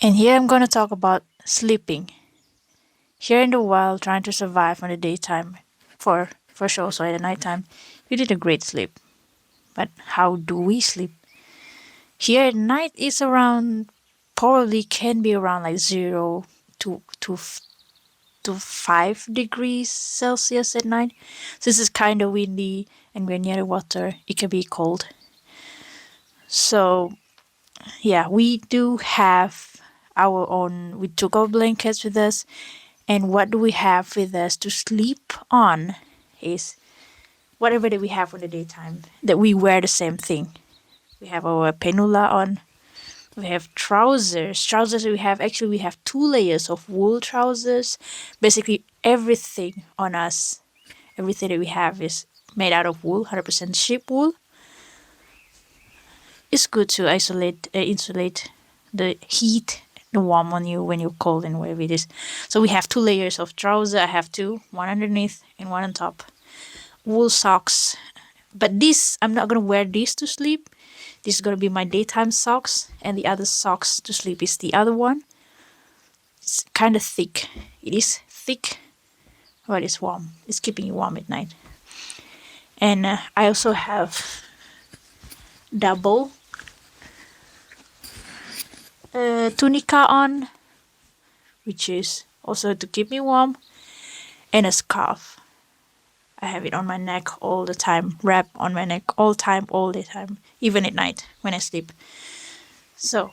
And here I'm going to talk about sleeping. Here in the wild, trying to survive on the daytime, for sure, so at the nighttime, we need a great sleep. But how do we sleep? Here at night is around, probably can be around like 0 to 5 degrees Celsius at night. This is kind of windy and we're near the water. It can be cold. So yeah, we do have our own. We took our blankets with us, and what do we have with us to sleep on is whatever that we have in the daytime. That we wear the same thing. We have our penula on. We have trousers. Trousers we have 2 layers of wool trousers. Basically everything on us, everything that we have is made out of wool, 100% sheep wool. It's good to insulate the heat, the warm on you when you're cold and wherever it is. So we have 2 layers of trouser. I have two, one underneath and one on top. Wool socks. But this, I'm not gonna wear this to sleep. This is gonna be my daytime socks, and the other socks to sleep is the other one. It's kind of thick. It is thick, but it's warm. It's keeping you warm at night. And I also have double tunica on, which is also to keep me warm, and a scarf. I have it on my neck all the time, wrap on my neck all the time, even at night when I sleep. So,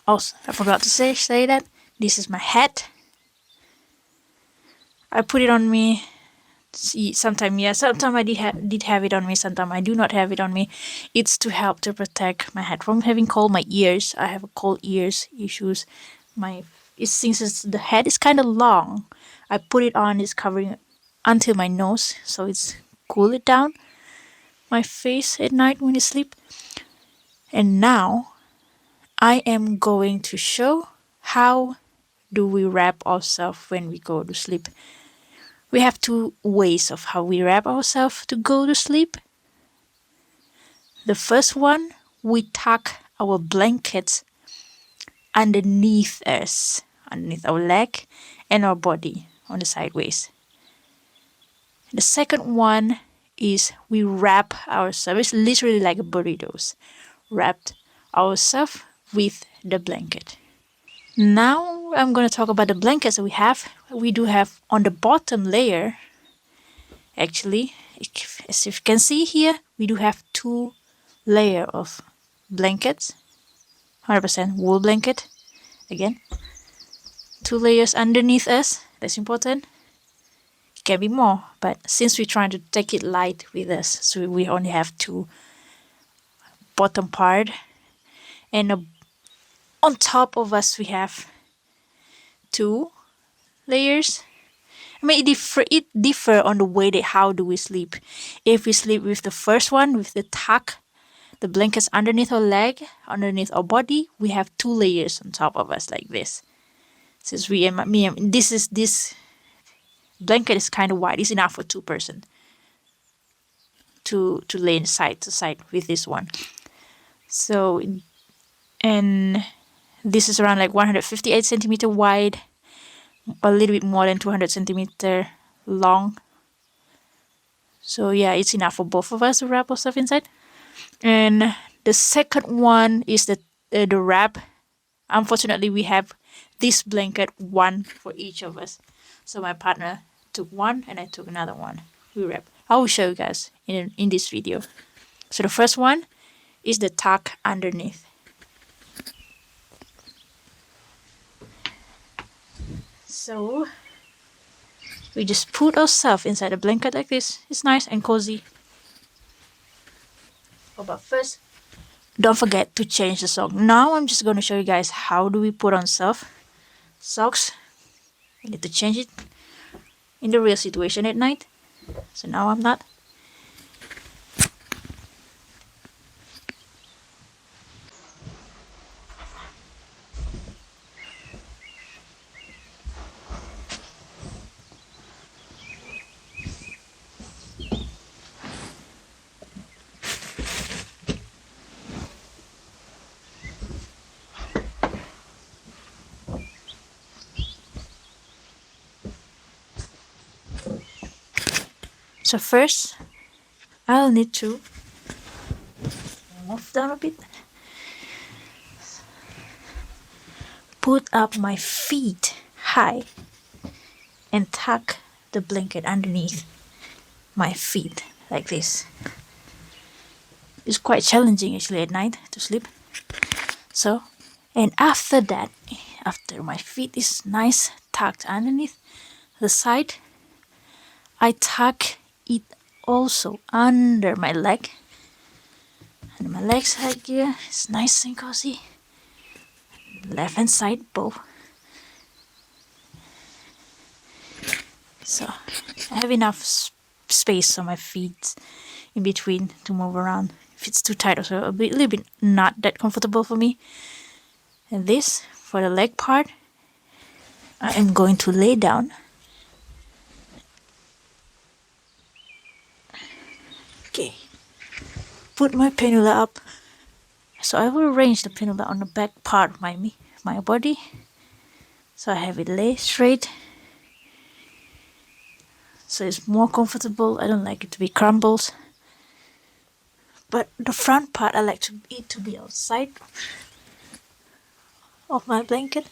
also, I forgot to say that this is my hat. I put it on me. Sometimes I did have it on me. Sometimes I do not have it on me. It's to help to protect my head from having cold. My ears, I have cold ears issues. Since the head is kind of long, I put it on. It's covering until my nose, so it's cool it down my face at night when I sleep. And now I am going to show how do we wrap ourselves when we go to sleep. We have 2 ways of how we wrap ourselves to go to sleep. The first one, we tuck our blankets underneath us, underneath our leg and our body on the sideways. The second one is we wrap ourselves, it's literally like burritos, wrapped ourselves with the blanket. Now I'm going to talk about the blankets that we have. We do have on the bottom layer, actually, as you can see here, we do have 2 layers of blankets, 100% wool blanket. Again, 2 layers underneath us, that's important. It can be more, but since we're trying to take it light with us, so we only have 2 bottom part, and on top of us we have 2 layers. I mean, it differ on the way that how do we sleep. If we sleep with the first one, with the tuck, the blankets underneath our leg, underneath our body, we have 2 layers on top of us like this. Since this blanket is kind of wide, it's enough for 2 person to lay side to side with this one. So, and this is around like 158 centimeter wide, a little bit more than 200 centimeter long. So yeah, it's enough for both of us to wrap our stuff inside. And the second one is the wrap. Unfortunately, we have this blanket, one for each of us. So my partner took one and I took another one. We wrap. I will show you guys in this video. So the first one is the tuck underneath. So we just put ourselves inside the blanket like this. It's nice and cozy. Oh, but first, don't forget to change the sock. Now I'm just going to show you guys how do we put on socks. We need to change it in the real situation at night. So now I'm not. So first, I'll need to move down a bit. Put up my feet high and tuck the blanket underneath my feet like this. It's quite challenging actually at night to sleep. So, and after that, after my feet is nice tucked underneath the side, I tuck it also under my leg. And my legs like here is nice and cozy. Left hand side both. So I have enough space on my feet in between to move around. If it's too tight, also a little bit not that comfortable for me. And this, for the leg part, I am going to lay down. Okay. Put my pannula up. So I will arrange the pannula on the back part of my body. So I have it lay straight. So it's more comfortable. I don't like it to be crumbled. But the front part, I like it to be outside of my blanket.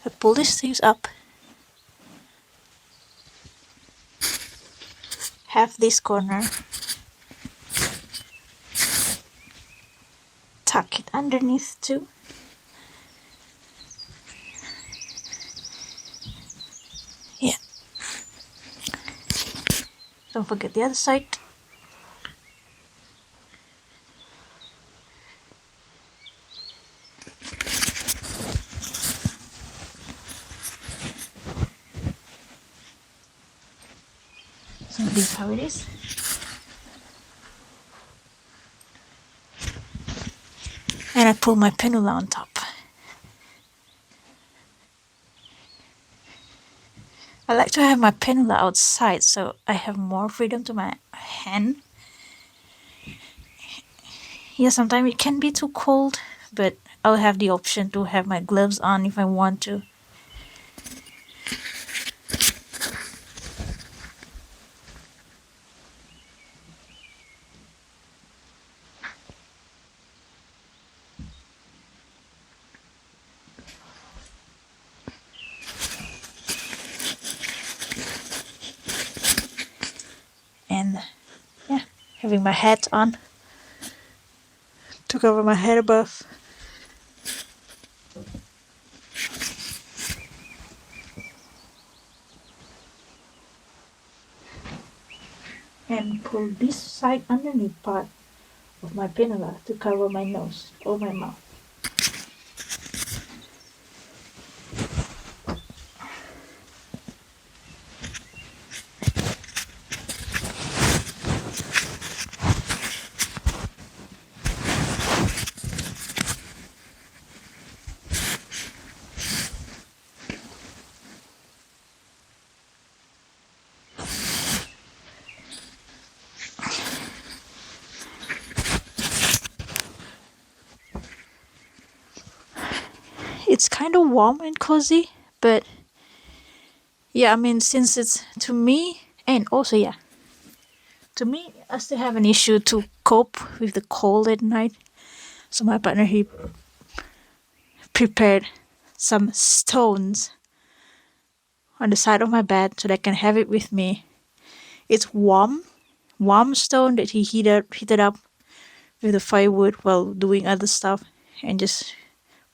I pull these things up. Have this corner. Tuck it underneath too. Yeah. Don't forget the other side. So this is how it is. And I pull my pannula on top. I like to have my pannula outside so I have more freedom to my hand. Yeah, sometimes it can be too cold, but I'll have the option to have my gloves on if I want to. And yeah, having my hat on to cover my head above. And pull this side underneath part of my pannula to cover my nose or my mouth. It's kind of warm and cozy, but yeah, I mean, since it's to me, and also, yeah, to me, I still have an issue to cope with the cold at night. So my partner, he prepared some stones on the side of my bed so that I can have it with me. It's warm stone that he heated up with the firewood while doing other stuff, and just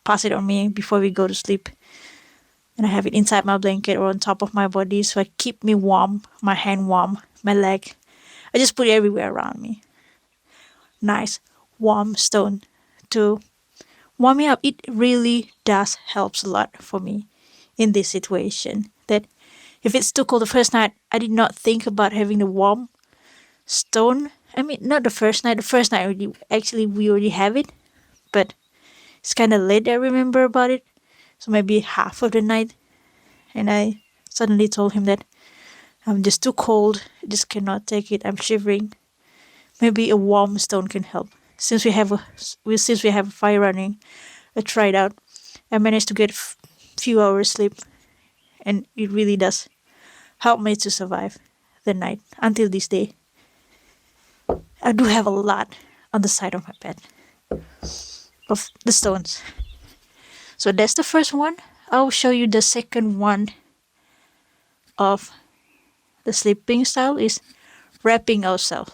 pass it on me before we go to sleep. And I have it inside my blanket or on top of my body so it keep me warm, my hand warm, my leg. I just put it everywhere around me. Nice warm stone to warm me up. It really does helps a lot for me in this situation. That if it's too cold the first night, I did not think about having the warm stone. I mean, not the first night. The first night we already have it, but it's kind of late. I remember about it, so maybe half of the night, and I suddenly told him that I'm just too cold. I just cannot take it. I'm shivering. Maybe a warm stone can help. Since we have a fire running, I tried out. I managed to get few hours sleep, and it really does help me to survive the night until this day. I do have a lot on the side of my bed of the stones. So that's the first one. I'll show you the second one of the sleeping style is wrapping ourselves.